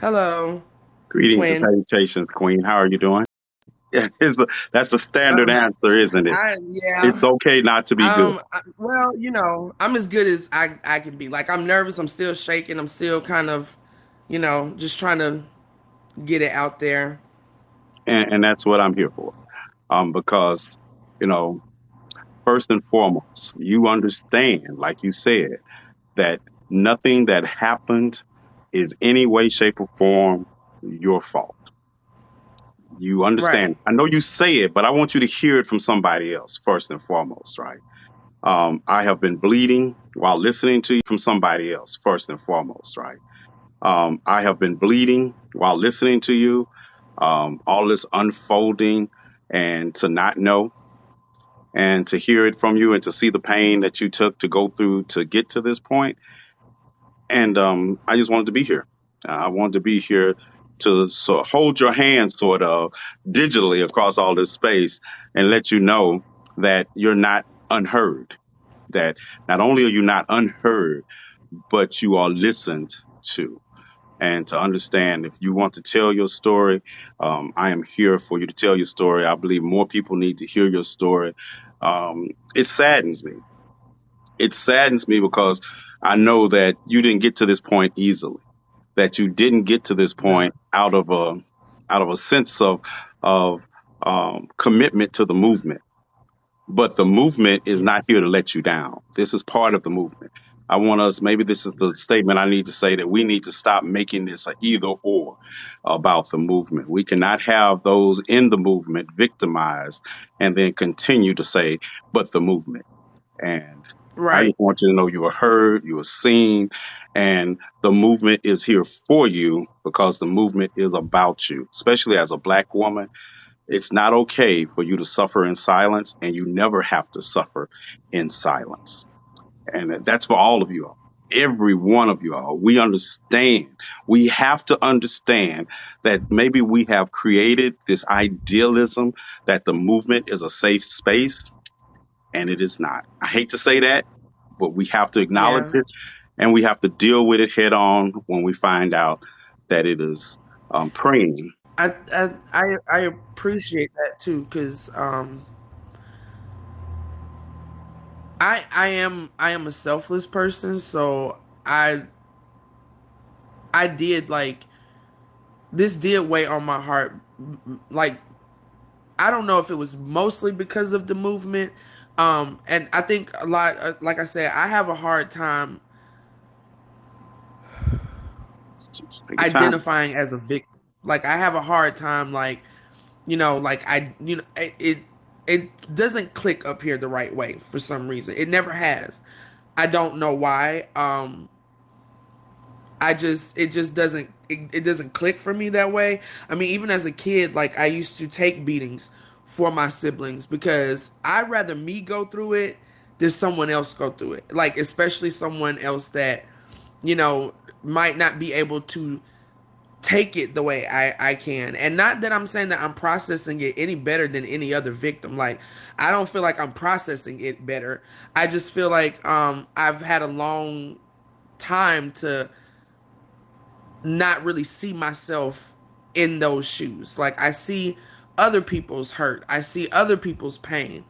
Hello, Greetings and twin. salutations, Queen. How are you doing? Yeah, that's the standard Um, answer, isn't it? yeah. It's okay not to be good. Well, I'm as good as I can be. Like, I'm nervous. I'm still shaking. I'm still kind of, just trying to get it out there. And that's what I'm here for. Because, you know, first and foremost, you understand, like you said, that nothing that happened is any way, shape, or form your fault. You understand. Right. I know you say it, but I want you to hear it from somebody else, first and foremost, right? I have been bleeding while listening to you from somebody else, first and foremost, right? I have been bleeding while listening to you, all this unfolding, and to not know and to hear it from you and to see the pain that you took to go through to get to this point. And I just wanted to be here. I wanted to be here to hold your hand sort of digitally across all this space and let you know that you're not unheard, that not only are you not unheard, but you are listened to. And to understand, if you want to tell your story, I am here for you to tell your story. I believe more people need to hear your story. It saddens me. It saddens me because I know that you didn't get to this point easily. That you didn't get to this point out of a sense of commitment to the movement. But the movement is not here to let you down. This is part of the movement. I want us, maybe this is the statement I need to say, that we need to stop making this an either or about the movement. We cannot have those in the movement victimized and then continue to say, but the movement. And I Right. just want you to know you are heard, you are seen, and the movement is here for you because the movement is about you, especially as a Black woman. It's not okay for you to suffer in silence, and you never have to suffer in silence. And that's for all of you all. Every one of you all. We understand. We have to understand that maybe we have created this idealism that the movement is a safe space, and it is not. I hate to say that, but we have to acknowledge Yeah. it, and we have to deal with it head on when we find out that it is praying. I appreciate that too, because I am a selfless person, so I I did like this did weigh on my heart. Like, I don't know if it was mostly because of the movement. And I think a lot, like I said, I have a hard time Just take your time. identifying as a victim. Like, I have a hard time, like, like it doesn't click up here the right way for some reason. It never has. I don't know why. It just it doesn't click for me that way. I mean, even as a kid, like, I used to take beatings for my siblings because I'd rather me go through it than someone else go through it. Like, especially someone else that, you know, might not be able to take it the way I can. And not that I'm saying that I'm processing it any better than any other victim. Like, I don't feel like I'm processing it better. I just feel like I've had a long time to not really see myself in those shoes. Like, I see other people's hurt, I see other people's pain,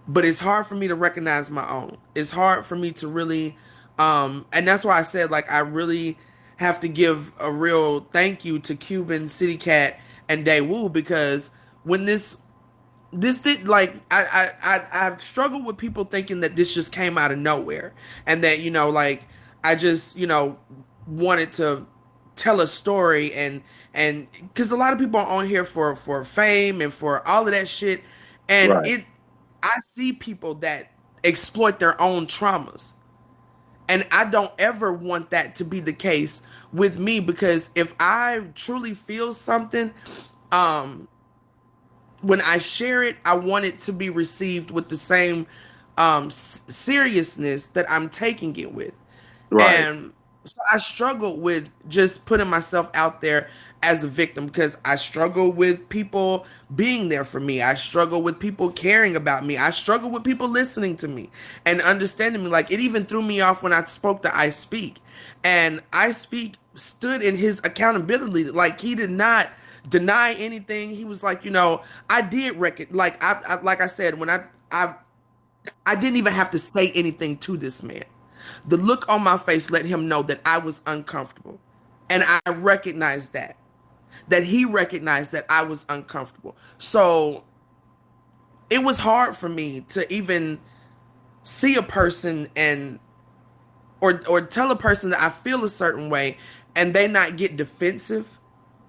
but it's hard for me to recognize my own. It's hard for me to really, and that's why I said, like, I really have to give a real thank you to Cuban City Cat and Daewoo, because when this did, like, I've struggled with people thinking that this just came out of nowhere, and that, like, I just, wanted to tell a story, and because a lot of people are on here for fame and for all of that shit, and Right. I see people that exploit their own traumas, and I don't ever want that to be the case with me, because if I truly feel something, um when I share it, I want it to be received with the same seriousness that I'm taking it with. Right. And so I struggle with just putting myself out there as a victim, because I struggle with people being there for me. I struggle with people caring about me. I struggle with people listening to me and understanding me. Like, it even threw me off when I spoke to I Speak. And I Speak stood in his accountability. Like he did not deny anything. He was like, I did reckon. Like like I said, when I didn't even have to say anything to this man. The look on my face let him know that I was uncomfortable, and I recognized that he recognized that I was uncomfortable. So it was hard for me to even see a person and or tell a person that I feel a certain way and they not get defensive.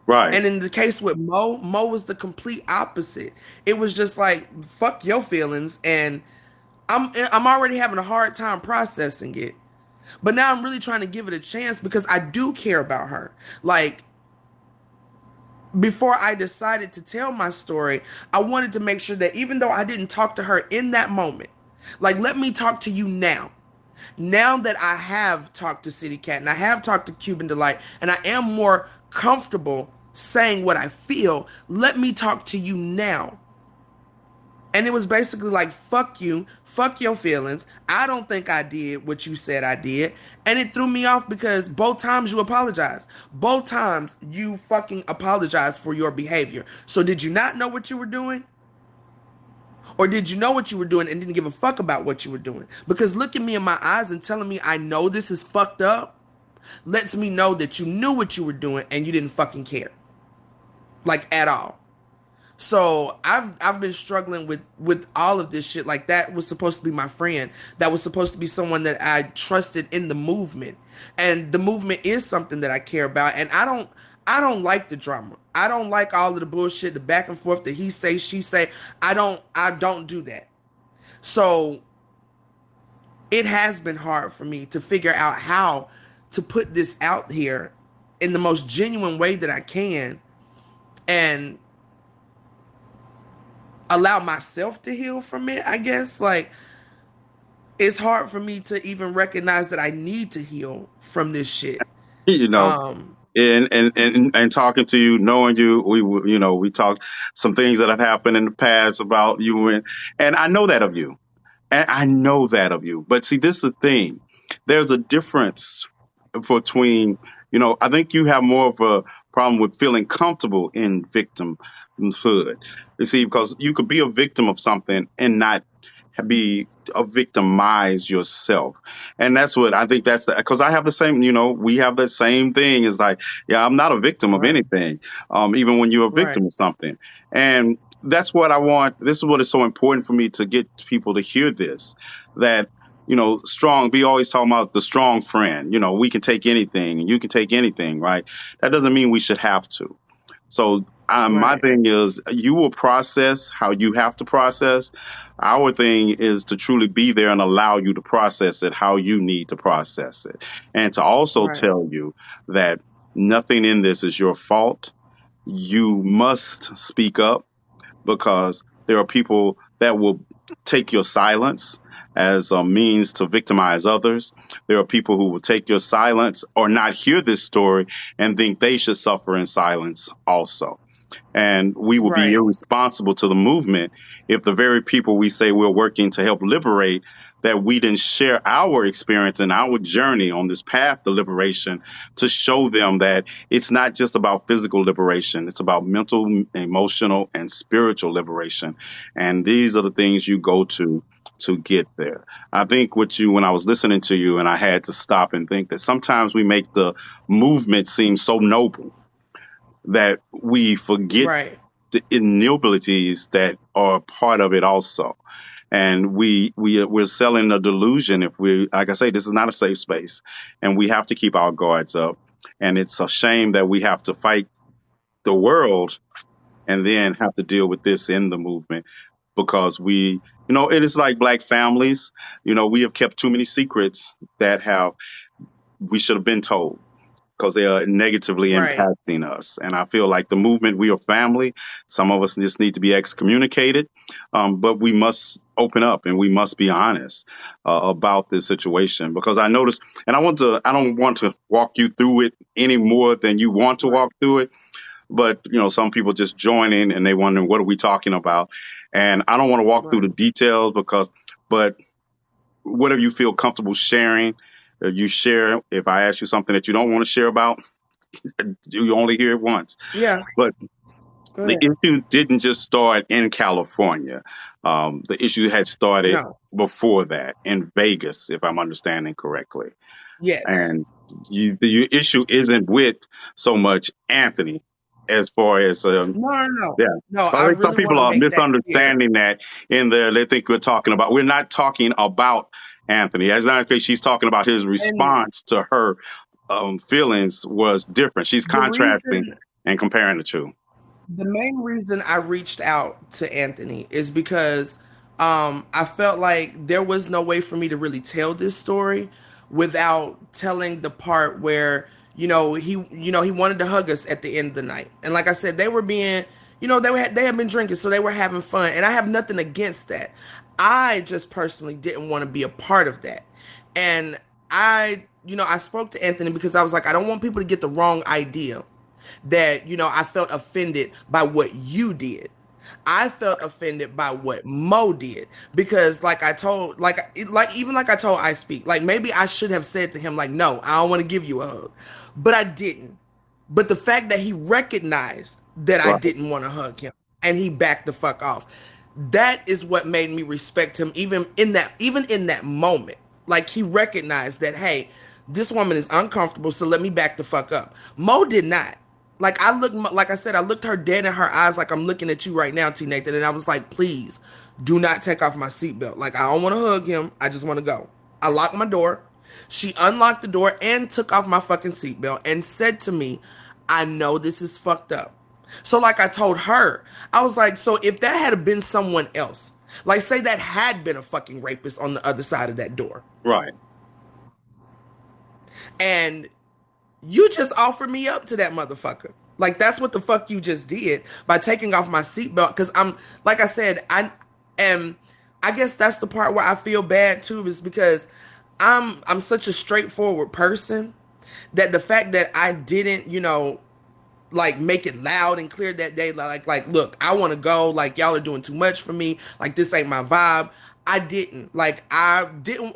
Right. And in the case with Mo was the complete opposite. It was just like fuck your feelings, and I'm already having a hard time processing it. But now I'm really trying to give it a chance because I do care about her. Like before I decided to tell my story, I wanted to make sure that even though I didn't talk to her in that moment, like let me talk to you now. Now that I have talked to City Cat and I have talked to Cuban Delight and I am more comfortable saying what I feel, let me talk to you now. And it was basically like, fuck you, fuck your feelings. I don't think I did what you said I did. And it threw me off because both times you apologized. Both times you fucking apologized for your behavior. So did you not know what you were doing? Or did you know what you were doing and didn't give a fuck about what you were doing? Because looking me in my eyes and telling me I know this is fucked up lets me know that you knew what you were doing and you didn't fucking care. Like at all. So I've been struggling with all of this shit. Like that was supposed to be my friend. That was supposed to be someone that I trusted in the movement. And the movement is something that I care about. And I don't like the drama. I don't like all of the bullshit, the back and forth, the he say, she say. I don't do that. So it has been hard for me to figure out how to put this out here in the most genuine way that I can and allow myself to heal from it, I guess. Like it's hard for me to even recognize that I need to heal from this shit. You know, Um, and talking to you, knowing you, we talked some things that have happened in the past about you, and I know that of you. And I know that of you. But see, this is the thing. There's a difference between, I think you have more of a problem with feeling comfortable in victimhood. You see, because you could be a victim of something and not be a victimize yourself. And that's what I think because I have the same, we have the same thing. Is like, yeah, I'm not a victim of right, anything. Even when you're a right, victim of something. And that's what I want. This is what is so important for me to get people to hear this, that, strong, be always talking about the strong friend, we can take anything and you can take anything, right? That doesn't mean we should have to. So my right, thing is, you will process how you have to process. Our thing is to truly be there and allow you to process it how you need to process it, and to also right, tell you that nothing in this is your fault. You must speak up, because there are people that will take your silence as a means to victimize others. There are people who will take your silence or not hear this story and think they should suffer in silence also. And we will be right, irresponsible to the movement if the very people we say we're working to help liberate, that we didn't share our experience and our journey on this path to liberation, to show them that it's not just about physical liberation. It's about mental, emotional, and spiritual liberation. And these are the things you go to get there. I think when I was listening to you, and I had to stop and think that sometimes we make the movement seem so noble that we forget right, the innobilities that are part of it also. And we're selling a delusion if we, like I say, this is not a safe space, and we have to keep our guards up. And it's a shame that we have to fight the world and then have to deal with this in the movement, because it is like black families. We have kept too many secrets that we should have been told, because they are negatively right, impacting us. And I feel like the movement, we are family. Some of us just need to be excommunicated, but we must open up and we must be honest about this situation. Because I noticed, and I don't want to walk you through it any more than you want to right, walk through it. But some people just join in and they wonder, what are we talking about? And I don't want to walk through right. the details, but whatever you feel comfortable sharing, you share. If I ask you something that you don't want to share about, You only hear it once. Yeah, But go the ahead. issue didn't just start in California. The issue had started No. before that in Vegas, if I'm understanding correctly. Yes. And the issue isn't with so much Anthony as far as No, no, no. yeah. No, I I think some really want people to are make that clear. misunderstanding that in there. They think we're talking about, we're not talking about Anthony. As not case, she's talking about his And response to her feelings was different. She's the contrasting reason and comparing the two. the main reason I reached out to Anthony is because I felt like there was no way for me to really tell this story without telling the part where he wanted to hug us at the end of the night. And like I said, they were being, they had been drinking, so they were having fun, and I have nothing against that. I just personally didn't want to be a part of that. And I spoke to Anthony because I was like, I don't want people to get the wrong idea that I felt offended by what you did. I felt offended by what Mo did because, like I told, even like I told I speak, like maybe I should have said to him, like, no, I don't want to give you a hug, but I didn't. But the fact that he recognized that I Right. didn't want to hug him and he backed the fuck off, that is what made me respect him even in that moment. Like he recognized that, hey, this woman is uncomfortable, so let me back the fuck up. Mo did not. Like I said, I looked her dead in her eyes, like I'm looking at you right now, T Nathan, and I was like, please, do not take off my seatbelt. Like I don't want to hug him. I just want to go. I locked my door. She unlocked the door and took off my fucking seatbelt and said to me, I know this is fucked up. So like I told her, I was like, so if that had been someone else, like say that had been a fucking rapist on the other side of that door, Right. and you just offered me up to that motherfucker. Like that's what the fuck you just did by taking off my seatbelt. Because I'm, like I said, I am. I guess that's the part where I feel bad too, is because I'm such a straightforward person that the fact that I didn't, like make it loud and clear that day, like look, I want to go, like y'all are doing too much for me, like this ain't my vibe. I didn't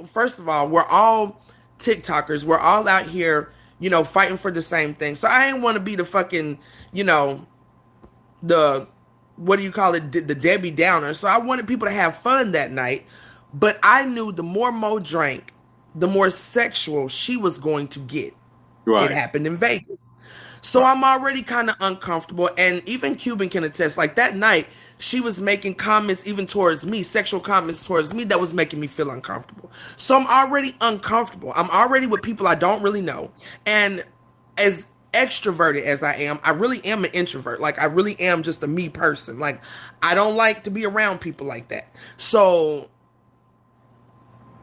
first of all, we're all TikTokers, we're all out here, fighting for the same thing, so I ain't want to be the fucking, you know the what do you call it, the Debbie Downer. So I wanted people to have fun that night, but I knew the more Mo drank, the more sexual she was going to get. It Right. happened in Vegas. So Right. I'm already kind of uncomfortable. And even Cuban can attest, like that night, she was making comments even towards me, sexual comments towards me that was making me feel uncomfortable. So I'm already uncomfortable. I'm already with people I don't really know. And as extroverted as I am, I really am an introvert. Like I really am just a me person. Like I don't like to be around people like that. So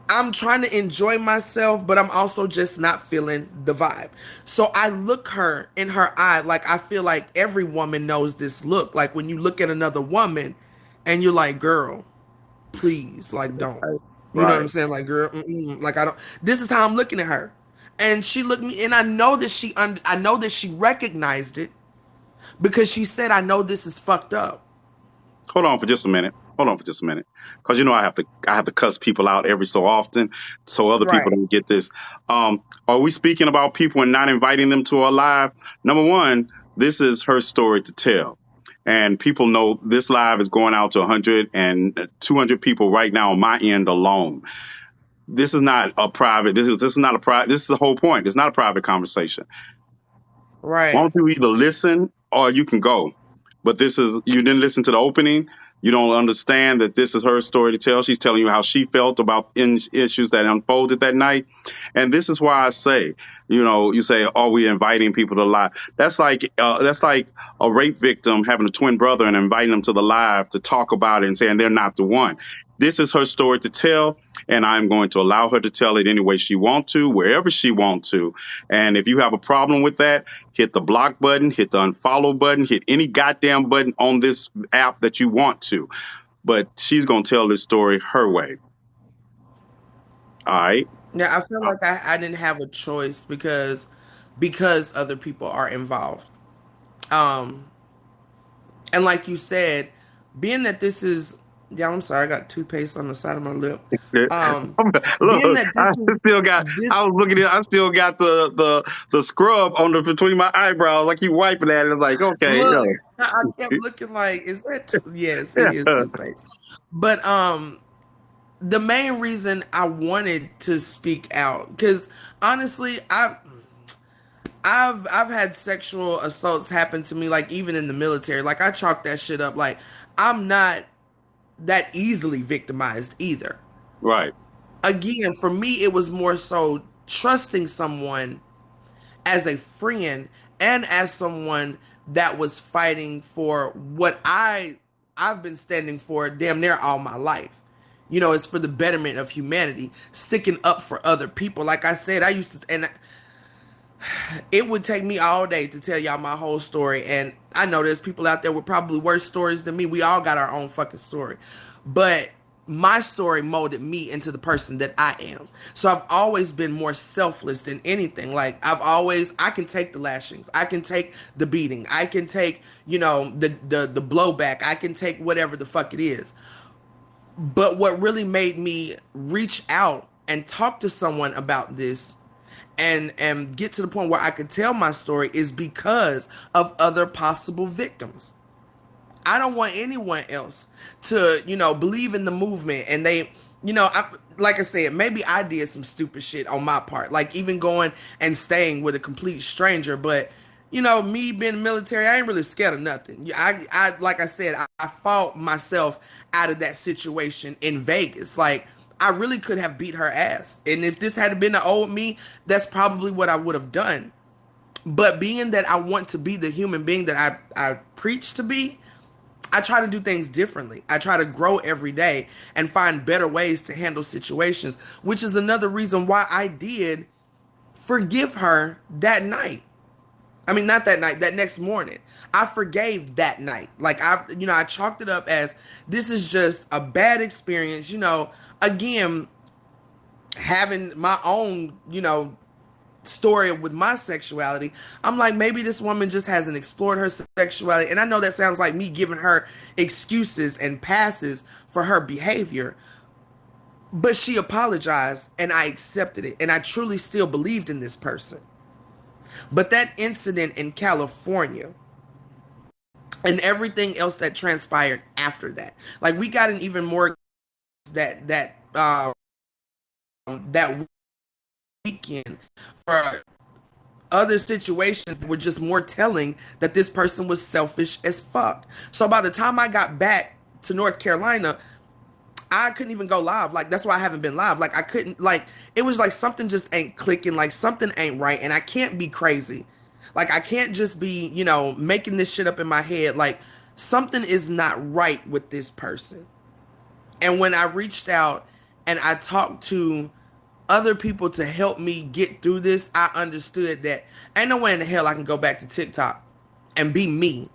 I'm trying to enjoy myself, but I'm also just not feeling the vibe. So I look her in her eye, like I feel like every woman knows this look. Like when you look at another woman and you're like, girl, please, like don't. Right. You know what I'm Right. saying? Like, girl, like I don't. This is how I'm looking at her. And she looked me, and I know that I know that she recognized it because she said, I know this is fucked up. Hold on for just a minute. Hold on for just a minute. Because I have to cuss people out every so often so other people Right. don't get this. Are we speaking about people and not inviting them to our live? Number one, this is her story to tell. And people know this live is going out to 100 and 200 people right now on my end alone. This is not a private. This is not a private. This is the whole point. It's not a private conversation. Why Right. don't you either listen or you can go? But you didn't listen to the opening. You don't understand that this is her story to tell. She's telling you how she felt about issues that unfolded that night. And this is why I say, you say, are we inviting people to live? That's like a rape victim having a twin brother and inviting them to the live to talk about it and saying they're not the one. This is her story to tell, and I'm going to allow her to tell it any way she wants to, wherever she wants to. And if you have a problem with that, hit the block button, hit the unfollow button, hit any goddamn button on this app that you want to. But she's going to tell this story her way. All right. Yeah, I feel like I didn't have a choice because other people are involved. Um, and like you said, being that this is Yeah, I'm sorry. I got toothpaste on the side of my lip. Yeah. Um, being Look, that this is I this, was looking at, I still got the scrub on the between my eyebrows. I keep wiping at it. It's like, okay, look, yo, I kept looking like, is that? Yes, it is yeah, toothpaste. But the main reason I wanted to speak out, because honestly, I've had sexual assaults happen to me, like even in the military. Like I chalk that shit up. Like I'm not that easily victimized either. right, Again, for me, it was more so trusting someone as a friend and as someone that was fighting for what I've been standing for damn near all my life. You know, it's for the betterment of humanity, sticking up for other people. Like I said, I used to, and it would take me all day to tell y'all my whole story. And I know there's people out there with probably worse stories than me. We all got our own fucking story. But my story molded me into the person that I am. So I've always been more selfless than anything. Like I can take the lashings. I can take the beating. I can take, the blowback. I can take whatever the fuck it is. But what really made me reach out and talk to someone about this and get to the point where I could tell my story is because of other possible victims. I don't want anyone else to, believe in the movement and like I said, maybe I did some stupid shit on my part, like even going and staying with a complete stranger, but me being military, I ain't really scared of nothing. Like I said, I fought myself out of that situation in Vegas. Like, I really could have beat her ass. And if this had been the old me, that's probably what I would have done. But being that I want to be the human being that I preach to be, I try to do things differently. I try to grow every day and find better ways to handle situations, which is another reason why I did forgive her that night. I mean, not that night, that next morning. I forgave that night. Like I chalked it up as this is just a bad experience. Again, having my own, story with my sexuality, I'm like, maybe this woman just hasn't explored her sexuality. And I know that sounds like me giving her excuses and passes for her behavior, but she apologized and I accepted it. And I truly still believed in this person. But that incident in California and everything else that transpired after that, like we got an even more that weekend for other situations that were just more telling that this person was selfish as fuck. So by the time I got back to North Carolina, I couldn't even go live. Like that's why I haven't been live. Like I couldn't like it was like something just ain't clicking, like something ain't right and I can't be crazy. Like I can't just be, making this shit up in my head. Like something is not right with this person. And when I reached out and I talked to other people to help me get through this, I understood that ain't no way in the hell I can go back to TikTok and be me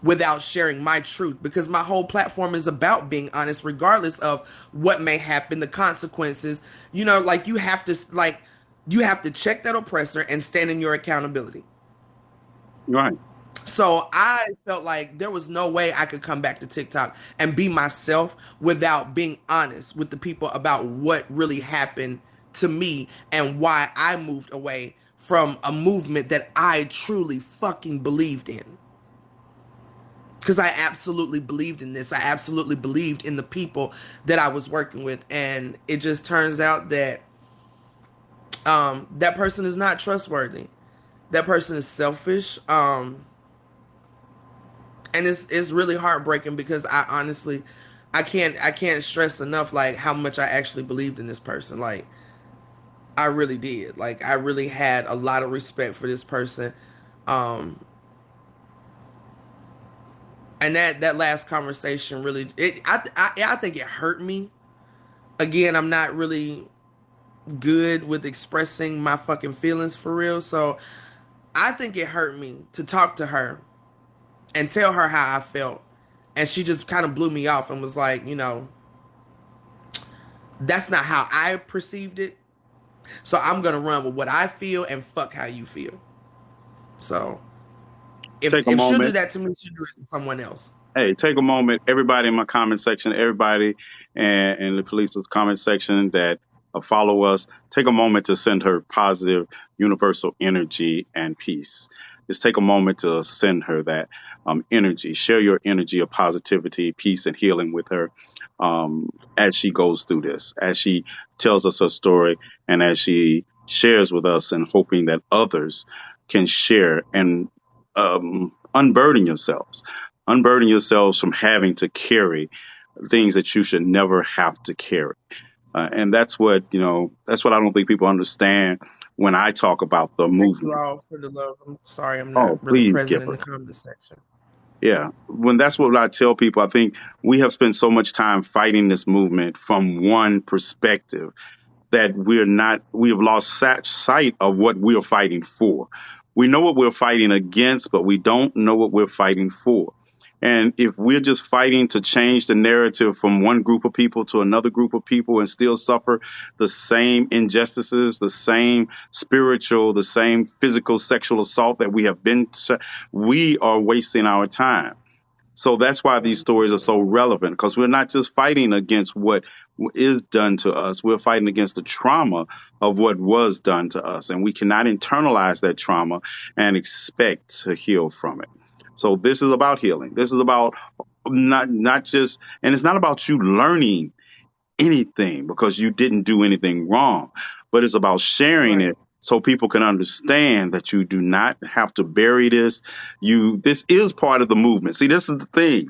without sharing my truth because my whole platform is about being honest regardless of what may happen, the consequences. Like you have to check that oppressor and stand in your accountability. right. So I felt like there was no way I could come back to TikTok and be myself without being honest with the people about what really happened to me and why I moved away from a movement that I truly fucking believed in. Because I absolutely believed in this. I absolutely believed in the people that I was working with. And it just turns out that that person is not trustworthy. That person is selfish. And it's really heartbreaking because I honestly I can't stress enough like how much I actually believed in this person. Like I really did. Like I really had a lot of respect for this person. Um and that last conversation really I think it hurt me. Again, I'm not really good with expressing my fucking feelings for real. So I think it hurt me to talk to her and tell her how I felt. And she just kind of blew me off and was like, that's not how I perceived it. So I'm gonna run with what I feel and fuck how you feel. So if Take a if she'll do moment. that to me, she'll do it to someone else. Hey, take a moment, everybody in my comment section, everybody and in the police's comment section that follow us, take a moment to send her positive, universal energy and peace. Just take a moment to send her that energy. Share your energy of positivity, peace, and healing with her as she goes through this, as she tells us her story, and as she shares with us, and hoping that others can share and unburden yourselves. Unburden yourselves from having to carry things that you should never have to carry. And that's what, that's what I don't think people understand when I talk about the Thank you movement. all for the love. I'm sorry I'm not Oh, really please present give in her. the comment section. Yeah. When that's what I tell people, I think we have spent so much time fighting this movement from one perspective that we have lost sight of what we're fighting for. We know what we're fighting against, but we don't know what we're fighting for. And if we're just fighting to change the narrative from one group of people to another group of people and still suffer the same injustices, the same spiritual, the same physical, sexual assault that we have been, we are wasting our time. So that's why these stories are so relevant, because we're not just fighting against what is done to us. We're fighting against the trauma of what was done to us. And we cannot internalize that trauma and expect to heal from it. So this is about healing. This is about not just, and it's not about you learning anything because you didn't do anything wrong, but it's about sharing Right, it so people can understand that you do not have to bury this. This is part of the movement. See, this is the thing.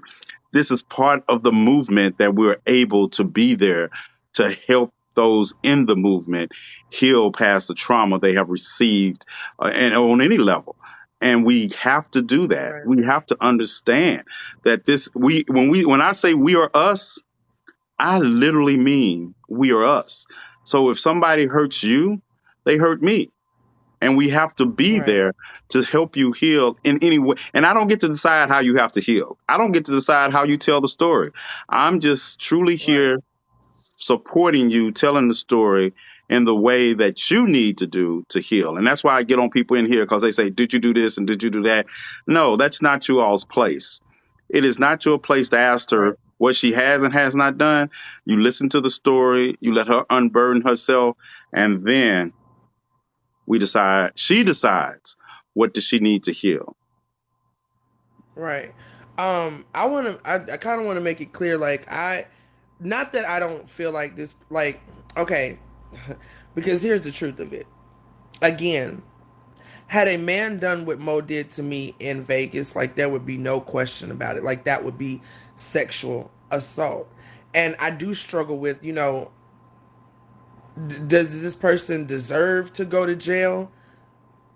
This is part of the movement that we're able to be there to help those in the movement heal past the trauma they have received and on any level. And we have to do that. right, We have to understand that when I say we are us, I literally mean we are us. So if somebody hurts you, they hurt me. And we have to be right, there to help you heal in any way. And I don't get to decide how you have to heal. I don't get to decide how you tell the story. I'm just truly right, here supporting you, telling the story in the way that you need to do to heal. And that's why I get on people in here because they say, did you do this and did you do that? No, that's not you all's place. It is not your place to ask right. her what she has and has not done. You listen to the story, you let her unburden herself, and then she decides what does she need to heal. Right. I kind of want to make it clear, like, not that I don't feel like this, like, okay, because here's the truth of it. Again, had a man done what Mo did to me in Vegas, like, there would be no question about it. Like, that would be sexual assault. And I do struggle with, does this person deserve to go to jail?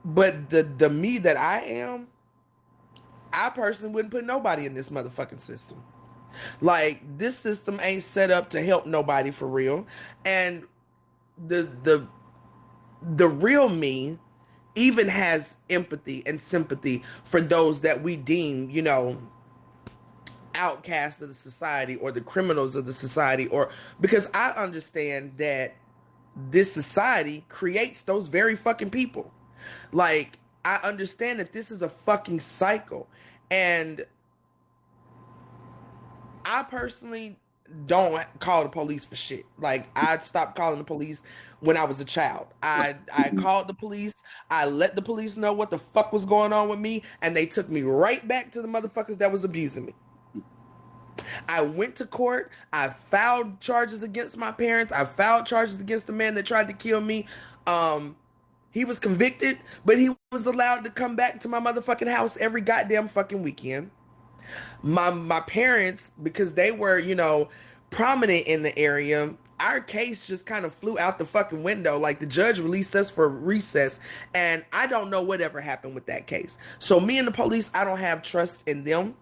But the me that I am, I personally wouldn't put nobody in this motherfucking system. Like, this system ain't set up to help nobody for real. And the the the real me even has empathy and sympathy for those that we deem, outcasts of the society or the criminals of the society, or because I understand that this society creates those very fucking people. Like, I understand that this is a fucking cycle. And I personally don't call the police for shit. Like, I stopped calling the police when I was a child. I called the police. I let the police know what the fuck was going on with me, and they took me right back to the motherfuckers that was abusing me. I went to court. I filed charges against my parents. I filed charges against the man that tried to kill me. Um, he was convicted, but he was allowed to come back to my motherfucking house every goddamn fucking weekend. My parents, because they were, prominent in the area, our case just kind of flew out the fucking window. Like, the judge released us for recess, and I don't know whatever happened with that case. So me and the police, I don't have trust in them.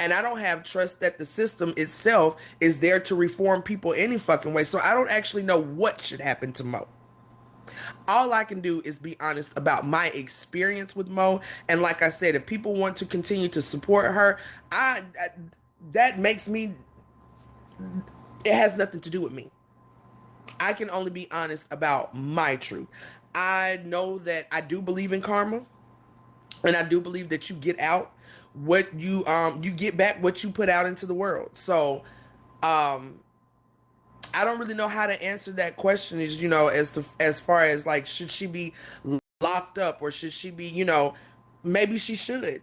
And I don't have trust that the system itself is there to reform people any fucking way. So I don't actually know what should happen to Mo. All I can do is be honest about my experience with Mo. And like I said, if people want to continue to support her, I that makes me, it has nothing to do with me. I can only be honest about my truth. I know that I do believe in karma, and I do believe that you get out you get back what you put out into the world. So um I don't really know how to answer that question, is, as far as like, should she be locked up, or should she be, maybe she should,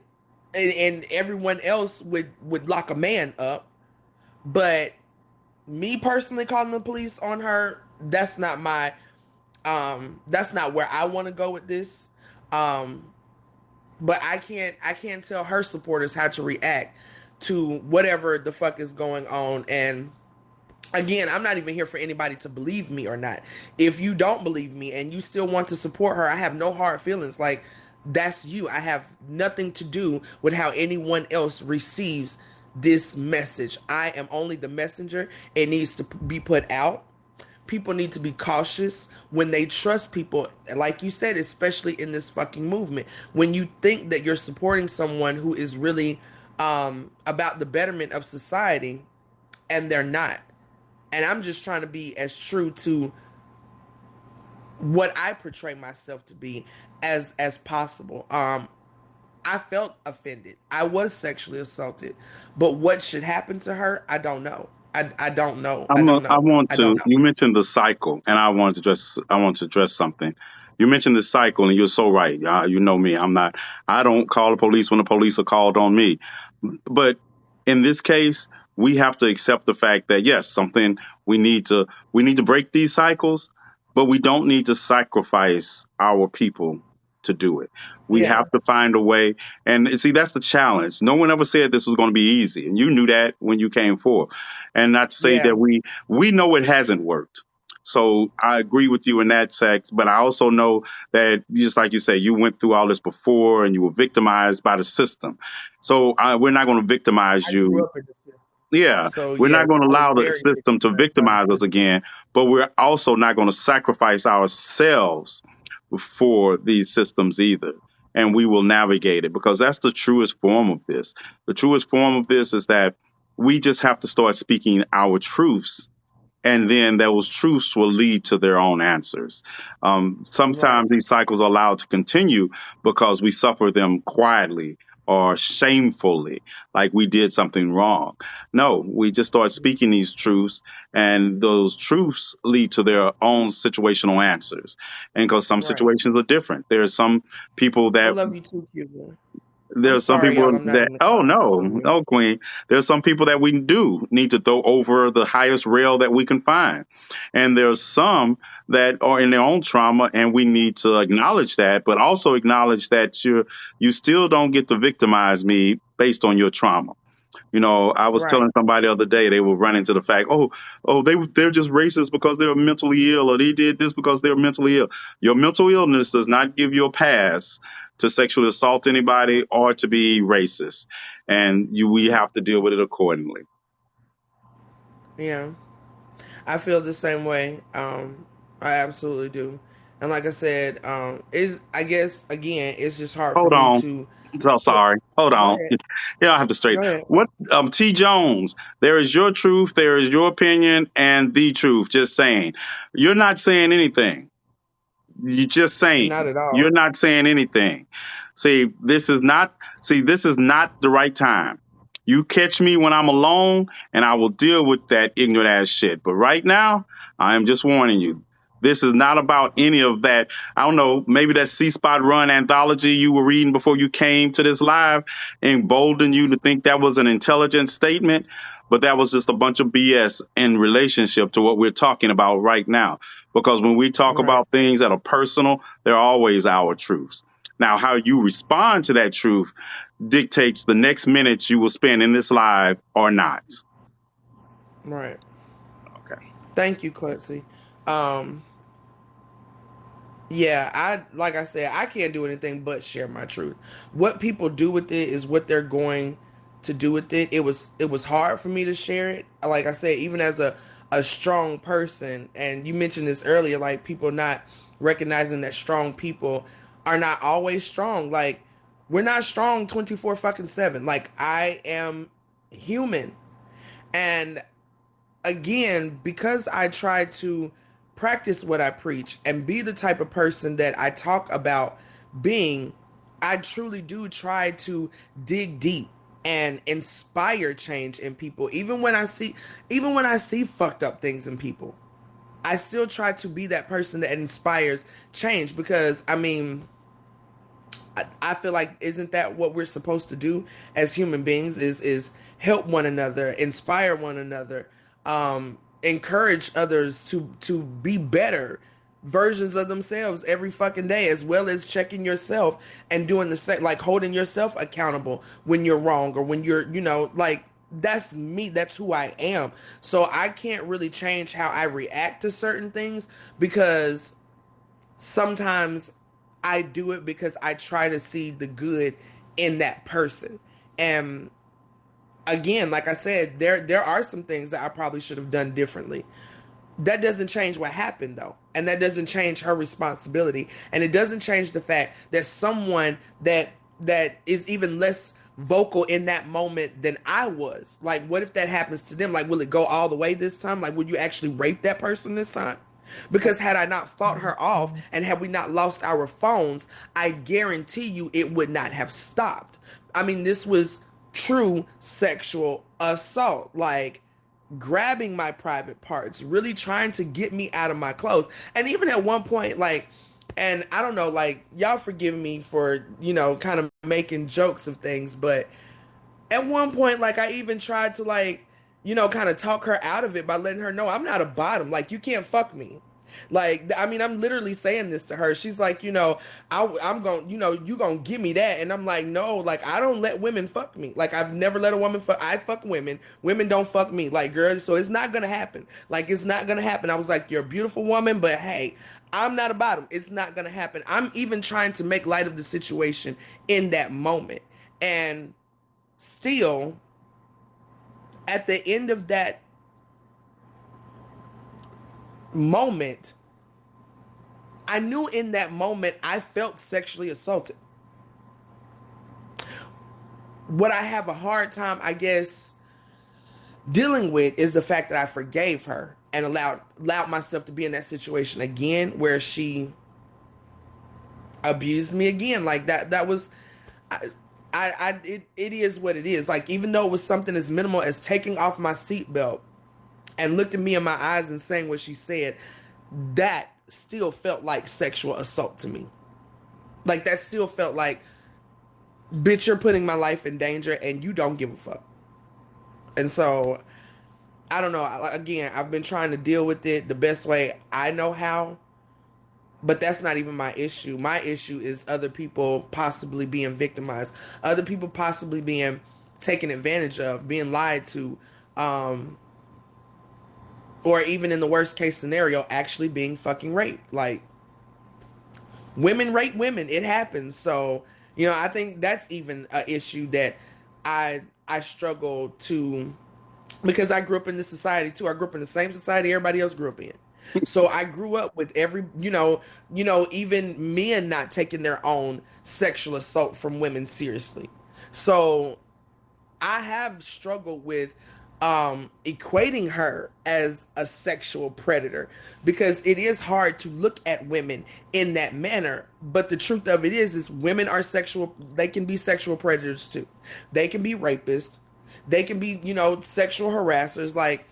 and everyone else would lock a man up. But me personally calling the police on her, that's not where I want to go with this. Um but I can't tell her supporters how to react to whatever the fuck is going on. And again, I'm not even here for anybody to believe me or not. If you don't believe me and you still want to support her, I have no hard feelings. Like, that's you. I have nothing to do with how anyone else receives this message. I am only the messenger. It needs to be put out. People need to be cautious when they trust people, like you said, especially in this fucking movement. When you think that you're supporting someone who is really about the betterment of society, and they're not. And I'm just trying to be as true to what I portray myself to be as possible. I felt offended. I was sexually assaulted, but what should happen to her, I don't know. I don't know. I don't I know. want I don't to. know. You mentioned the cycle, and I want to address. I want to address something. You mentioned the cycle, and you're so right. You know me. I'm not. I don't call the police when the police are called on me. But in this case, we have to accept the fact that yes, something we need to break these cycles, but we don't need to sacrifice our people to do it. We Yeah. have to find a way. And see, that's the challenge. No one ever said this was going to be easy, and you knew that when you came forth. And not to say that Yeah. we know it hasn't worked. So I agree with you in that sense, but I also know that just like you say, you went through all this before and you were victimized by the system. So we're not going to victimize I grew you. up in the system. Yeah, So we're yeah, not going to I was allow the very system to victimized by the victimize us system. again, but we're also not going to sacrifice ourselves for these systems either. And we will navigate it because that's the truest form of this. The truest form of this is that we just have to start speaking our truths, and then those truths will lead to their own answers. Right. Sometimes these cycles are allowed to continue because we suffer them quietly or shamefully, like we did something wrong. No, we just start speaking these truths, and those truths lead to their own situational answers. And because some Right. situations are different, there are some people I that love you too, Cuba. I'm there's some sorry, people y'all. I'm not that, in the oh car. I'm no, sorry. no, Queen. There's some people that we do need to throw over the highest rail that we can find. And there's some that are in their own trauma, and we need to acknowledge that, but also acknowledge that you still don't get to victimize me based on your trauma. You know, I was Right. telling somebody the other day, they were running to the fact, they're just racist because they're mentally ill, or they did this because they're mentally ill. Your mental illness does not give you a pass to sexually assault anybody or to be racist, and we have to deal with it accordingly. Yeah. I feel the same way. I absolutely do. And like I said, is I guess again, it's just hard for Hold me on. to. So sorry. Hold Go on. ahead. Yeah, I have to straight. Go ahead. What T Jones, there is your truth, there is your opinion, and the truth. Just saying. You're not saying anything. You're just Not saying. at You're all. not saying anything. This is not the right time. You catch me when I'm alone and I will deal with that ignorant ass shit. But right now, I am just warning you. This is not about any of that. I don't know, maybe that C Spot Run anthology you were reading before you came to this live emboldened you to think that was an intelligent statement, but that was just a bunch of BS in relationship to what we're talking about right now. Because when we talk Right. about things that are personal, they're always our truths. Now, how you respond to that truth dictates the next minutes you will spend in this live or not. Right. Okay. Thank you, Clutzy. Um, Yeah, like I said, I can't do anything but share my truth. What people do with it is what they're going to do with it. It was hard for me to share it. Like I said, even as a strong person, and you mentioned this earlier, like people not recognizing that strong people are not always strong. Like we're not strong 24 fucking 7. Like I am human. And again, because I try to practice what I preach and be the type of person that I talk about being, I truly do try to dig deep and inspire change in people. Even when I see fucked up things in people, I still try to be that person that inspires change because I mean, I feel like isn't that what we're supposed to do as human beings is help one another, inspire one another, encourage others to be better versions of themselves every fucking day, as well as checking yourself and doing the same, like holding yourself accountable when you're wrong or when you're, like that's me, that's who I am. So I can't really change how I react to certain things because sometimes I do it because I try to see the good in that person. And again, like I said, there are some things that I probably should have done differently. That doesn't change what happened though. And that doesn't change her responsibility. And it doesn't change the fact that someone that is even less vocal in that moment than I was. Like what if that happens to them? Like will it go all the way this time? Like would you actually rape that person this time? Because had I not fought her off and had we not lost our phones, I guarantee you it would not have stopped. I mean, this was true sexual assault. Like grabbing my private parts, really trying to get me out of my clothes. And even at one point, like, and I don't know, like, y'all forgive me for, kind of making jokes of things, but at one point, like, I even tried to, like, kind of talk her out of it by letting her know I'm not a bottom. Like, you can't fuck me. Like, I mean, I'm literally saying this to her. She's like, I'm going, you going to give me that. And I'm like, no, like, I don't let women fuck me. Like, I've never let a woman fuck. I fuck women. Women don't fuck me. Like, girl, so it's not going to happen. Like, it's not going to happen. I was like, you're a beautiful woman, but hey, I'm not a bottom. It's not going to happen. I'm even trying to make light of the situation in that moment. And still, at the end of that moment, I knew in that moment I felt sexually assaulted. What I have a hard time, I guess, dealing with is the fact that I forgave her and allowed myself to be in that situation again where she abused me again. Like that was it is what it is. Like even though it was something as minimal as taking off my seatbelt and looking me in my eyes and saying what she said, that still felt like sexual assault to me. Like that still felt like, bitch, you're putting my life in danger and you don't give a fuck. And so I don't know. Again, I've been trying to deal with it the best way I know how, but that's not even my issue. My issue is other people possibly being victimized, other people possibly being taken advantage of, being lied to, or even in the worst case scenario, actually being fucking raped. Like, women rape women. It happens. So, I think that's even an issue that I struggle to, because I grew up in this society too. I grew up in the same society everybody else grew up in. So I grew up with even men not taking their own sexual assault from women seriously. So I have struggled with equating her as a sexual predator because it is hard to look at women in that manner. But the truth of it is women are sexual. They can be sexual predators too. They can be rapists. They can be, sexual harassers. Like,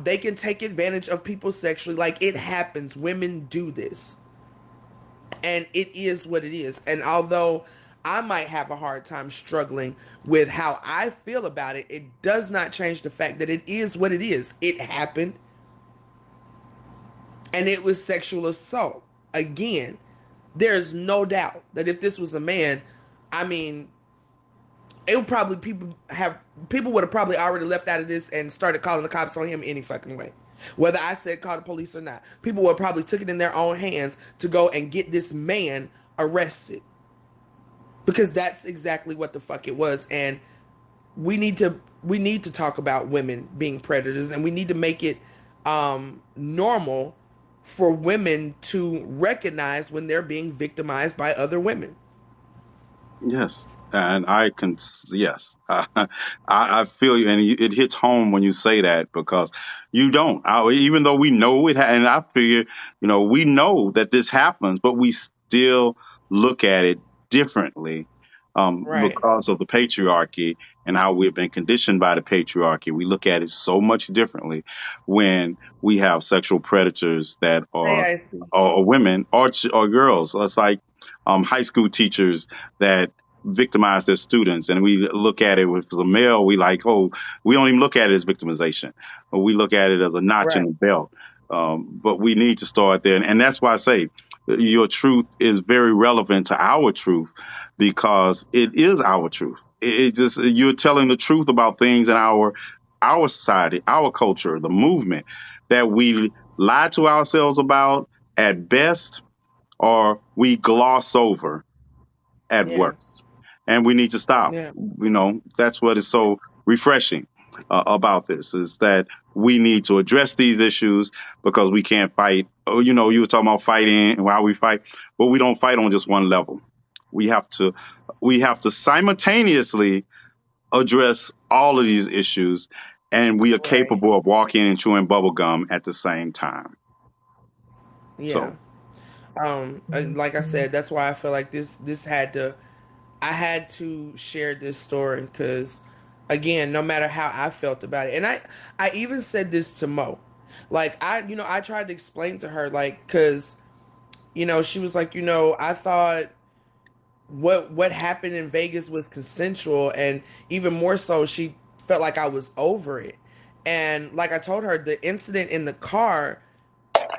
they can take advantage of people sexually. Like, it happens. Women do this. And it is what it is. And although I might have a hard time struggling with how I feel about it, it does not change the fact that it is what it is. It happened. And it was sexual assault. Again, there's no doubt that if this was a man, I mean, it would probably people would have probably already left out of this and started calling the cops on him any fucking way. Whether I said call the police or not, people would have probably took it in their own hands to go and get this man arrested, because that's exactly what the fuck it was. And we need to talk about women being predators, and we need to make it normal for women to recognize when they're being victimized by other women. Yes. And yes, I feel you, and it hits home when you say that because you don't. Even though we know it, and I figure, we know that this happens, but we still look at it differently Right. because of the patriarchy and how we've been conditioned by the patriarchy. We look at it so much differently when we have sexual predators that Hey, are I or women or girls. It's like high school teachers that victimize their students, and we look at it with as a male. We like, oh, we don't even look at it as victimization, but we look at it as a notch in Right. the belt. But we need to start there, and that's why I say your truth is very relevant to our truth because it is our truth. It just you're telling the truth about things in our society, our culture, the movement that we lie to ourselves about at best, or we gloss over at Yeah. worst. And we need to stop. Yeah. That's what is so refreshing about this is that we need to address these issues because we can't fight. Oh, you were talking about fighting and why we fight, but we don't fight on just one level. We have to we have to simultaneously address all of these issues, and we are Right. capable of walking and chewing bubble gum at the same time. Yeah. So, Like I said, that's why I feel like this had to I had to share this story because, again, no matter how I felt about it, and I even said this to Mo, like I tried to explain to her, like, because she was like, I thought what happened in Vegas was consensual, and even more so, she felt like I was over it, and like I told her, the incident in the car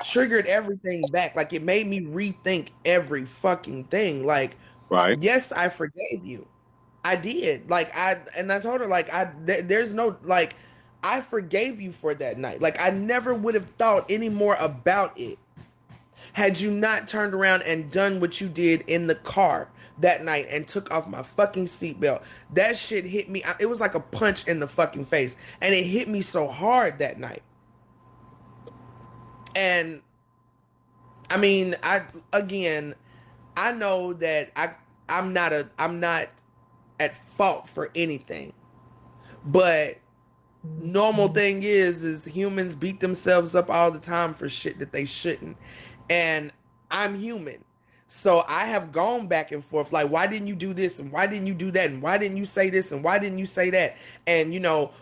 triggered everything back. Like, it made me rethink every fucking thing. Like, right, yes, I forgave you. I did. Like, I told her, like, there's no, like, I forgave you for that night. Like, I never would have thought any more about it had you not turned around and done what you did in the car that night and took off my fucking seatbelt. That shit hit me. It was like a punch in the fucking face. And it hit me so hard that night. And I mean, again, I know that I'm not at fault for anything. But normal thing is humans beat themselves up all the time for shit that they shouldn't. And I'm human. So I have gone back and forth like, why didn't you do this and why didn't you do that and why didn't you say this and why didn't you say that, and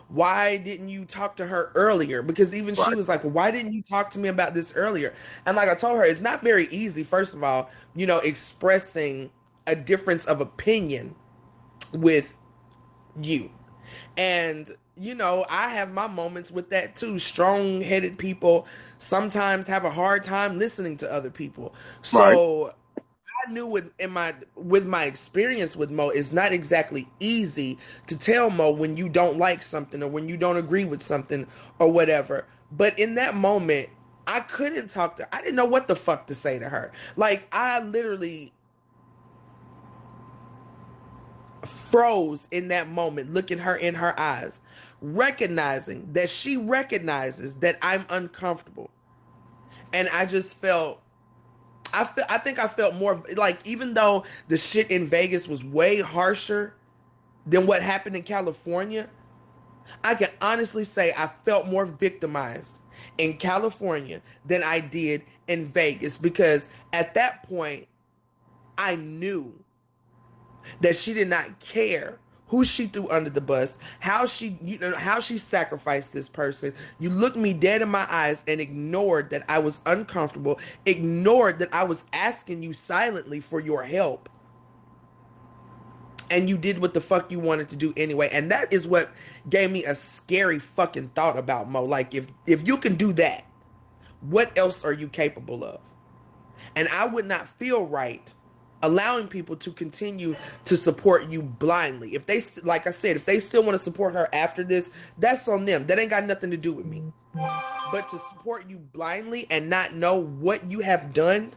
why didn't you talk to her earlier, because even she right, was like, well, why didn't you talk to me about this earlier? And like I told her, it's not very easy, first of all, expressing a difference of opinion with you. And I have my moments with that too. Strong-headed people sometimes have a hard time listening to other people. right, So I knew with my experience with Mo, it's not exactly easy to tell Mo when you don't like something or when you don't agree with something or whatever. But in that moment, I couldn't talk to her. I didn't know what the fuck to say to her. Like, I literally froze in that moment, looking her in her eyes, recognizing that she recognizes that I'm uncomfortable. And I just felt I think I felt more like, even though the shit in Vegas was way harsher than what happened in California, I can honestly say I felt more victimized in California than I did in Vegas, because at that point I knew that she did not care who she threw under the bus, how she sacrificed this person. You looked me dead in my eyes and ignored that I was uncomfortable, ignored that I was asking you silently for your help, and you did what the fuck you wanted to do anyway. And that is what gave me a scary fucking thought about Mo. Like, if you can do that, what else are you capable of? And I would not feel right allowing people to continue to support you blindly. If they, like I said, if they still want to support her after this, that's on them. That ain't got nothing to do with me. But to support you blindly and not know what you have done,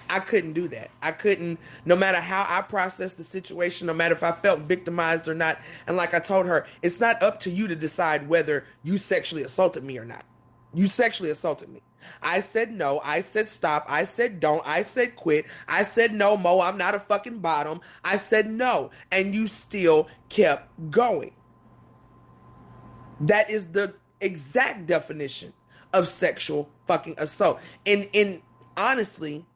I couldn't do that. I couldn't, no matter how I processed the situation, no matter if I felt victimized or not. And like I told her, it's not up to you to decide whether you sexually assaulted me or not. You sexually assaulted me. I said no. I said stop. I said don't. I said quit. I said no, Mo, I'm not a fucking bottom. I said no. And you still kept going. That is the exact definition of sexual fucking assault. And honestly,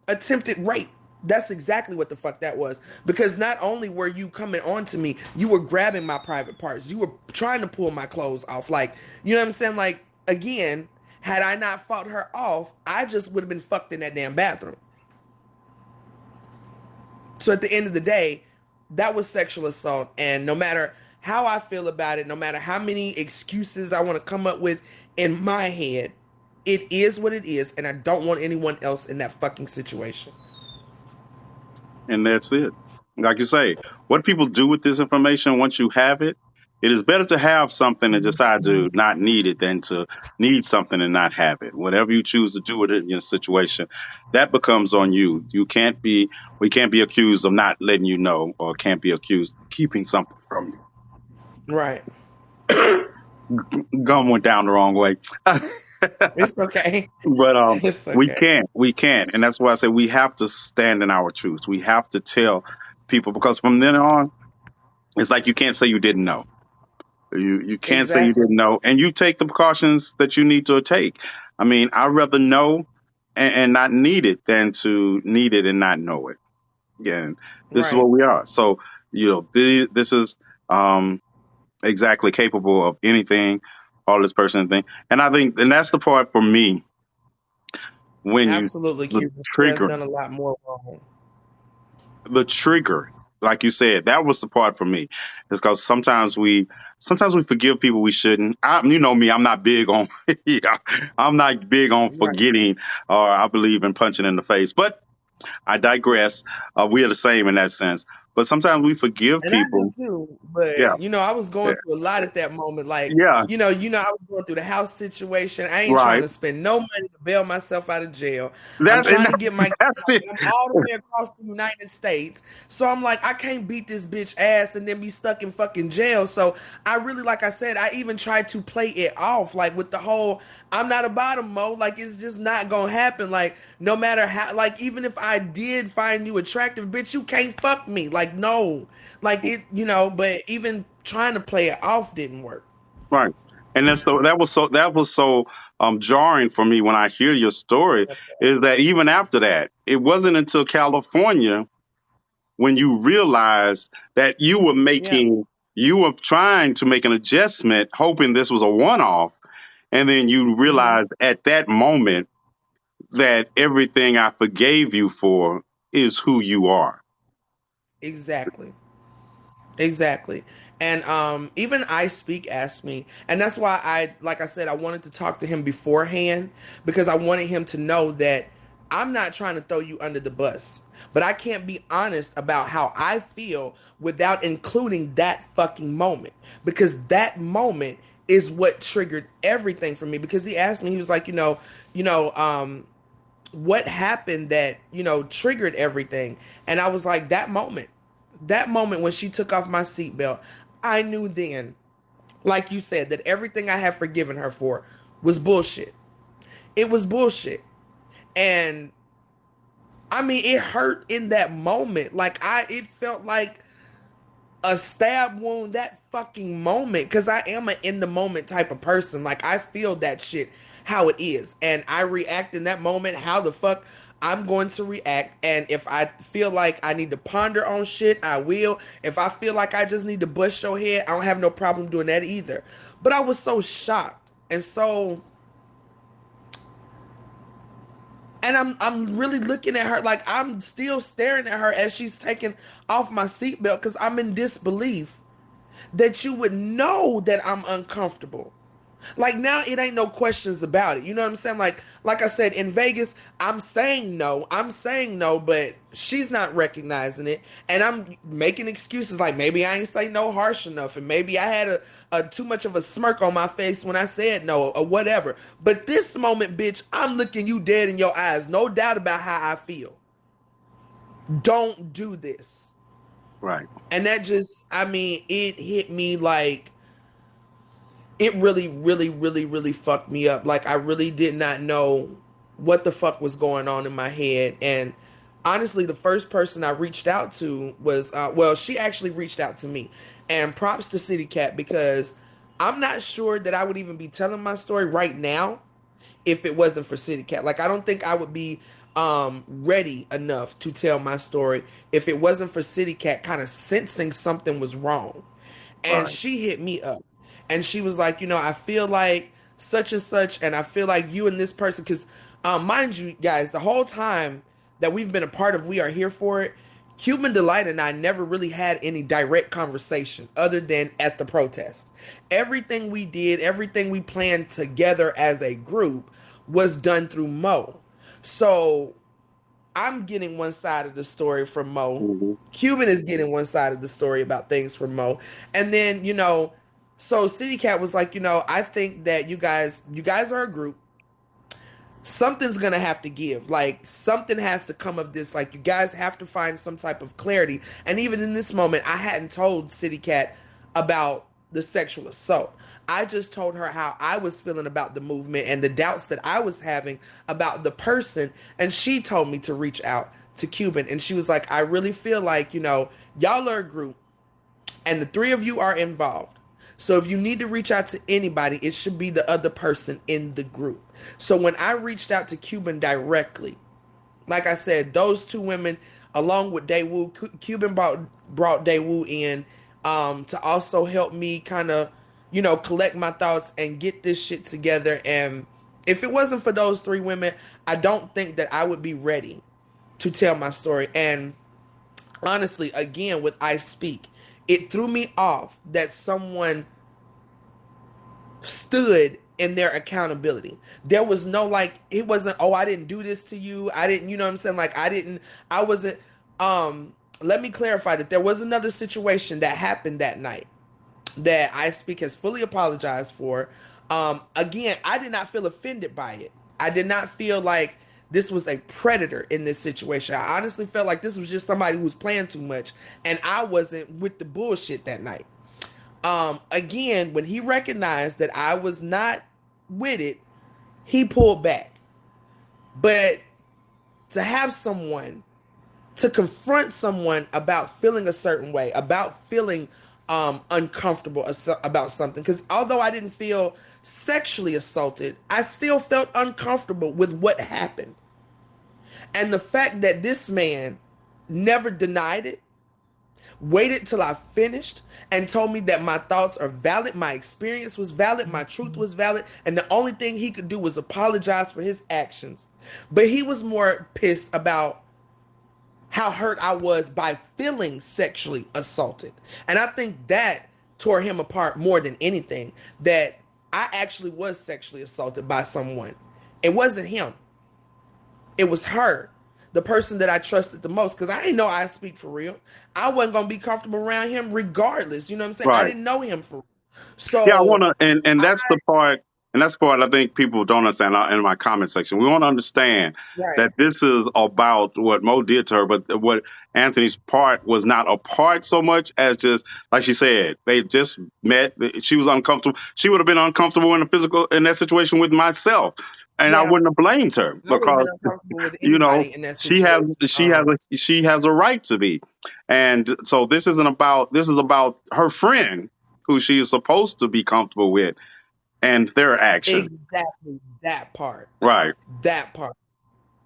attempted rape. That's exactly what the fuck that was. Because not only were you coming on to me, you were grabbing my private parts. You were trying to pull my clothes off. Like, you know what I'm saying? Like, again, had I not fought her off, I just would have been fucked in that damn bathroom. So at the end of the day, that was sexual assault. And no matter how I feel about it, no matter how many excuses I want to come up with in my head, it is what it is. And I don't want anyone else in that fucking situation. And that's it. Like you say, what people do with this information once you have it, it is better to have something and decide to not need it than to need something and not have it. Whatever you choose to do with it in your situation, that becomes on you. We can't be accused of not letting you know, or can't be accused of keeping something from Right. you. Gum went down the wrong way. It's okay. But It's okay. we can't, and that's why I say we have to stand in our truth. We have to tell people, because from then on, it's like you can't say you didn't know. You can't say you Exactly. didn't know, and you take the precautions that you need to take. I mean, I'd rather know and not need it than to need it and not know it. Yeah, and this is Right. what we are. So this is exactly capable of anything, all this person thing, and I think, and that's the part for me when you Absolutely, the Cuban. She has trigger done a lot more wrong. the trigger, like you said, that was the part for me. It's because sometimes we forgive people we shouldn't. You know me, I'm not big on yeah, I'm not big on Right. forgetting, or I believe in punching in the face. But I digress. We are the same in that sense. But sometimes we forgive And I do people. too. Yeah, But I was yeah, going through a lot at that moment. Like, yeah. I was going through the house situation. I ain't trying Right. to spend no money to bail myself out of jail. I'm That's and trying to get my kids that's out, it. and I'm all the way across the United States. So I'm like, I can't beat this bitch ass and then be stuck in fucking jail. So I really, like I said, I even tried to play it off, like with the whole I'm not a bottom Mo. Like it's just not gonna happen. Like no matter how, like even if I did find you attractive, bitch, you can't fuck me. Like no, like it, But even trying to play it off didn't work. Right. And that was so jarring for me when I hear your story, is that even after that, it wasn't until California when you realized that Yeah. you were trying to make an adjustment, hoping this was a one off, and then you Hmm. realized at that moment that everything I forgave you for is who you are. Exactly. Exactly. And even I Speak asked me, and that's why like I said, I wanted to talk to him beforehand because I wanted him to know that I'm not trying to throw you under the bus, but I can't be honest about how I feel without including that fucking moment because that moment is what triggered everything for me because he asked me, he was like, you know, what happened that triggered everything, and I was like, that moment when she took off my seatbelt, I knew then, like you said, that everything I had forgiven her for was bullshit. It was bullshit. And I mean, it hurt in that moment. It felt like a stab wound that fucking moment because I am an in the moment type of person. Like I feel that shit how it is, and I react in that moment how the fuck I'm going to react. And if I feel like I need to ponder on shit, I will. If I feel like I just need to bust your head, I don't have no problem doing that either. But I was so shocked and so, and I'm really looking at her like I'm still staring at her as she's taking off my seatbelt because I'm in disbelief that you would know that I'm uncomfortable. Like now it ain't no questions about it. You know what I'm saying? Like I said in Vegas, I'm saying no. I'm saying no, but she's not recognizing it. And I'm making excuses like maybe I ain't say no harsh enough and maybe I had a too much of a smirk on my face when I said no or whatever. But this moment, bitch, I'm looking you dead in your eyes. No doubt about how I feel. Don't do this. Right. And that just, I mean, it hit me like it really, really, really, really fucked me up. Like I really did not know what the fuck was going on in my head. And honestly, the first person I reached out to was, well, she actually reached out to me. And props to City Cat because I'm not sure that I would even be telling my story right now if it wasn't for City Cat. Like I don't think I would be ready enough to tell my story if it wasn't for City Cat kind of sensing something was wrong. And Right. she hit me up and she was like, I feel like such and such, and I feel like you and this person, because mind you guys, the whole time that we've been a part of We Are Here For It, Cuban Delight and I never really had any direct conversation other than at the protest. Everything we did, everything we planned together as a group was done through Mo. So I'm getting one side of the story from Mo. Hmm. Cuban is getting one side of the story about things from Mo. And then, so City Cat was like, I think that you guys are a group. Something's gonna have to give. Like something has to come of this. Like you guys have to find some type of clarity. And even in this moment, I hadn't told City Cat about the sexual assault. I just told her how I was feeling about the movement and the doubts that I was having about the person. And she told me to reach out to Cuban. And she was like, I really feel like, y'all are a group and the three of you are involved. So if you need to reach out to anybody, it should be the other person in the group. So when I reached out to Cuban directly, like I said, those two women, along with Daewoo, Cuban brought Daewoo in to also help me kind of, collect my thoughts and get this shit together. And if it wasn't for those three women, I don't think that I would be ready to tell my story. And honestly, again, with I Speak, it threw me off that someone stood in their accountability. There was no like, it wasn't, oh, I didn't do this to you. I didn't, you know what I'm saying? Like, I wasn't, let me clarify that there was another situation that happened that night that I Speak has fully apologized for. Again, I did not feel offended by it. I did not feel like this was a predator in this situation. I honestly felt like this was just somebody who was playing too much, and I wasn't with the bullshit that night. Again, when he recognized that I was not with it, he pulled back. But to have someone to confront someone about feeling a certain way, about feeling uncomfortable about something. Because although I didn't feel sexually assaulted, I still felt uncomfortable with what happened. And the fact that this man never denied it, waited till I finished, and told me that my thoughts are valid, my experience was valid, my truth was valid, and the only thing he could do was apologize for his actions. But he was more pissed about how hurt I was by feeling sexually assaulted. And I think that tore him apart more than anything, that I actually was sexually assaulted by someone. It wasn't him. It was her, the person that I trusted the most, because I didn't know I Speak for real. I wasn't going to be comfortable around him regardless. You know what I'm saying? I Right. didn't know him for real. Yeah, I So, want to, and that's the part, and that's the part I think people don't understand in my comment section. We want to understand right, that this is about what Mo did to her, but what Anthony's part was not a part so much as just like she said, they just met. She was uncomfortable. She would have been uncomfortable in that situation with myself, and I yeah, wouldn't have blamed her I would have been because uncomfortable with anybody in that she has situation. she has she has a right to be, and so this is about her friend who she is supposed to be comfortable with and their action. Exactly that part. Right. That part.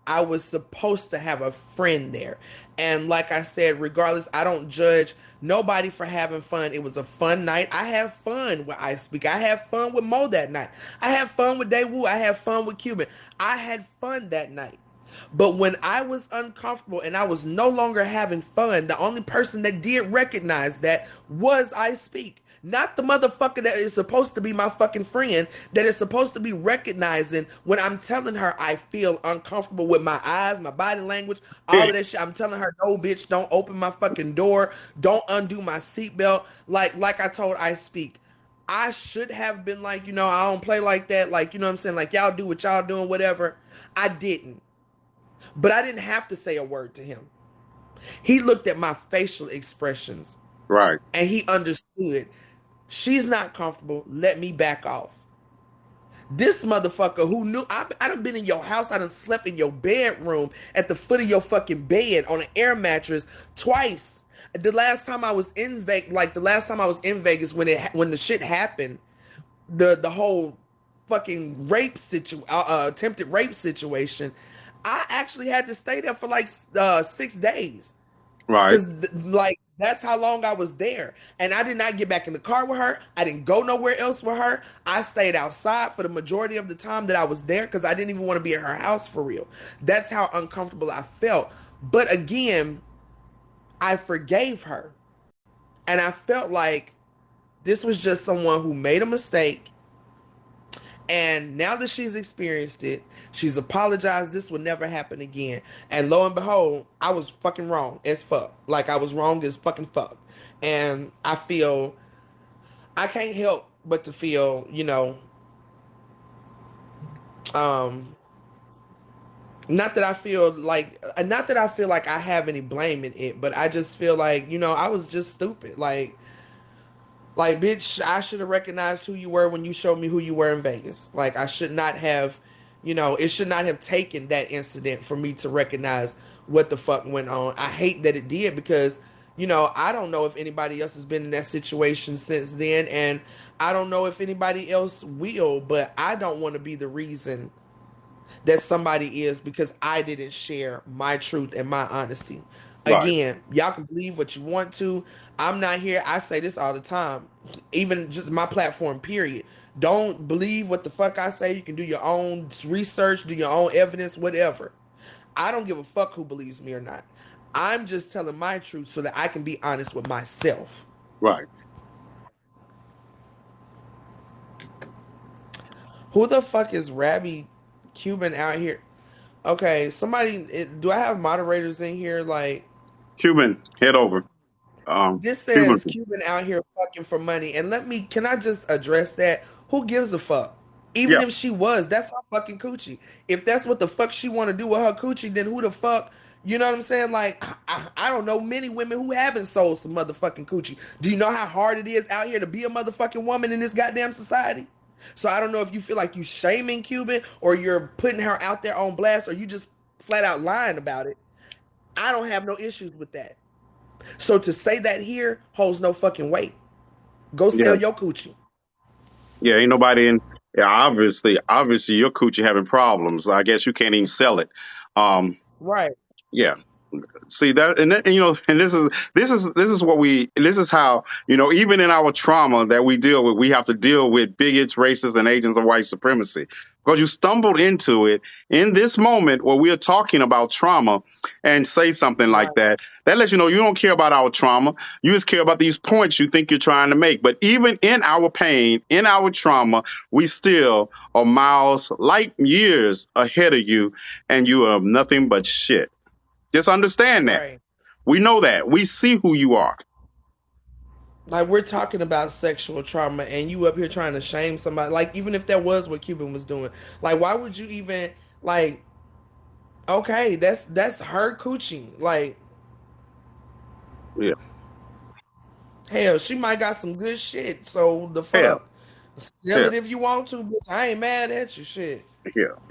I was supposed to have a friend there. And like I said, regardless, I don't judge nobody for having fun. It was a fun night. I have fun with I Speak. I had fun with Mo that night. I had fun with Daewoo. I had fun with Cuban. I had fun that night. But when I was uncomfortable and I was no longer having fun, the only person that did recognize that was I Speak. Not the motherfucker that is supposed to be my fucking friend, that is supposed to be recognizing when I'm telling her I feel uncomfortable with my eyes, my body language, all of that shit. I'm telling her, no, bitch, don't open my fucking door. Don't undo my seatbelt. Like I told I Speak. I should have been like, I don't play like that. Like, you know what I'm saying? Like, y'all do what y'all doing, whatever. I didn't. But I didn't have to say a word to him. He looked at my facial expressions Right. and he understood. She's not comfortable. Let me back off. This motherfucker who knew I done been in your house, I done slept in your bedroom at the foot of your fucking bed on an air mattress twice. The last time I was in Vegas, when the shit happened, the whole fucking attempted rape situation. I actually had to stay there for like 6 days. Right. Cause like that's how long I was there, and I did not get back in the car with her. I didn't go nowhere else with her. I stayed outside for the majority of the time that I was there because I didn't even want to be at her house for real. That's how uncomfortable I felt. But again, I forgave her, and I felt like this was just someone who made a mistake. And now that she's experienced it, she's apologized. This will never happen again. And lo and behold, I was fucking wrong as fuck. Like I was wrong as fucking fuck. And I feel I can't help but to feel, um, not that I feel like I have any blame in it, but I just feel like, I was just stupid. Like, bitch, I should have recognized who you were when you showed me who you were in Vegas. Like, I should not have, it should not have taken that incident for me to recognize what the fuck went on. I hate that it did because, I don't know if anybody else has been in that situation since then. And I don't know if anybody else will, but I don't want to be the reason that somebody is because I didn't share my truth and my honesty. Right. Again, y'all can believe what you want to. I'm not here. I say this all the time, even just my platform, period. Don't believe what the fuck I say. You can do your own research, do your own evidence, whatever. I don't give a fuck who believes me or not. I'm just telling my truth so that I can be honest with myself. Right. Who the fuck is Rabbi Cuban out here? Okay, do I have moderators in here? Like, Cuban, head over. this Cuban. says Cuban out here fucking for money. And can I just address that? Who gives a fuck? Even Yeah. if she was, that's her fucking coochie. If that's what the fuck she want to do with her coochie, then who the fuck, you know what I'm saying? Like, I don't know many women who haven't sold some motherfucking coochie. Do you know how hard it is out here to be a motherfucking woman in this goddamn society? So I don't know if you feel like you shaming Cuban or you're putting her out there on blast or you just flat out lying about it. I don't have no issues with that. So to say that here holds no fucking weight. Go Yeah. sell your coochie. Yeah. Ain't nobody in. Yeah. Obviously, your coochie having problems. I guess you can't even sell it. Um. Right, Yeah. See that, and and this is how, even in our trauma that we deal with, we have to deal with bigots, racists, and agents of white supremacy, because you stumbled into it in this moment where we are talking about trauma and say something like right, that lets you know you don't care about our trauma. You just care about these points you think you're trying to make. But even in our pain, in our trauma, we still are miles, light years ahead of you, and you are nothing but shit. Just understand that. right. We know that. We see who you are. Like we're talking about sexual trauma and you up here trying to shame somebody. Like even if that was what Cuban was doing. Like why would you even like okay, that's her coochie. Like Yeah. hell, she might got some good shit. So the Hell, fuck. Sell hell, it if you want to, bitch. I ain't mad at you shit. hell.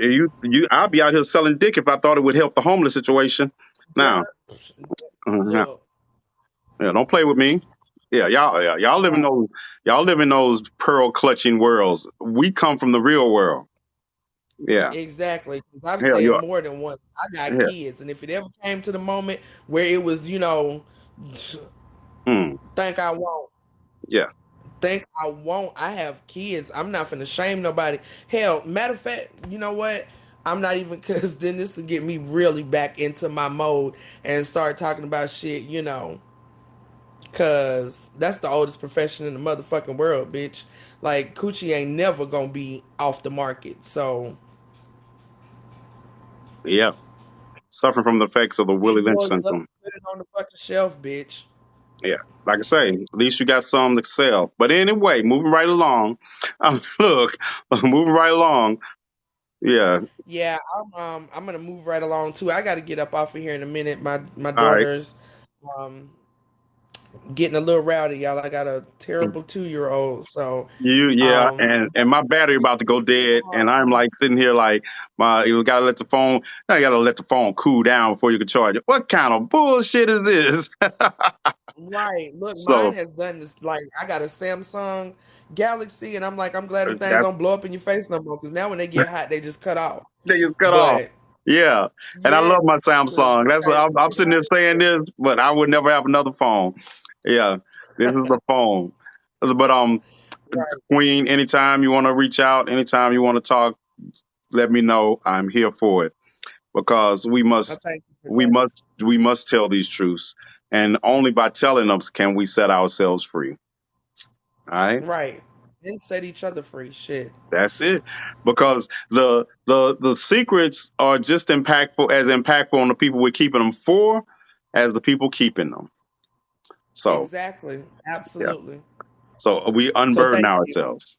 I'll be out here selling dick if I thought it would help the homeless situation. Now, Girl, yeah, look. don't play with me. Y'all live in Right. those pearl clutching worlds. We come from the real world. Yeah. Exactly. 'Cause I've Hell, said you are. more than once. I got Yeah. kids, and if it ever came to the moment where it was, Mm, think I won't, yeah. think I won't. I have kids. I'm not finna shame nobody. Hell, matter of fact, you know what? I'm not even because then this will get me really back into my mode and start talking about shit, cause that's the oldest profession in the motherfucking world, bitch. Like coochie ain't never gonna be off the market. So Yeah. Suffering from the effects of the Willie keep Lynch yours up, syndrome. put it on the fucking shelf, bitch. Yeah. Like I say, at least you got some to sell. But anyway, moving right along. Look, moving right along. Yeah. Yeah, I'm gonna move right along too. I gotta get up off of here in a minute. My All right. daughter's um getting a little rowdy, y'all. I got a terrible 2-year-old, so Yeah, um and my battery about to go dead, and I'm like sitting here like you gotta let the phone. I gotta let the phone cool down before you can charge it. What kind of bullshit is this? right. Look, mine So has done this. Like I got a Samsung Galaxy, and I'm glad them things that's don't blow up in your face no more. Because now when they get hot, they just cut off. they just cut off. But Yeah, and I Yeah, love my because Samsung. That's I'm sitting there saying this, but I would never have another phone. Yeah, this is the phone. But right. Queen, anytime you want to reach out, anytime you want to talk, let me know. I'm here for it because I thank you for that. we must tell these truths, and only by telling them can we set ourselves free. All right. Right. And set each other free. Shit. That's it. Because the secrets are just impactful on the people we're keeping them for as the people keeping them. So Exactly. yeah. Absolutely. So we So unburden thank you. ourselves.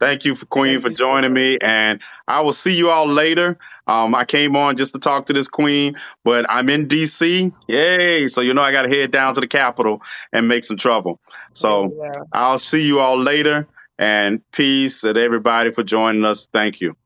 Thank you for Queen Thank for you so joining much. me, and I will see you all later. I came on just to talk to this Queen, but I'm in DC. Yay! So I got to head down to the Capitol and make some trouble. Yeah, So yeah. I'll see you all later, and peace and everybody for joining us. Thank you.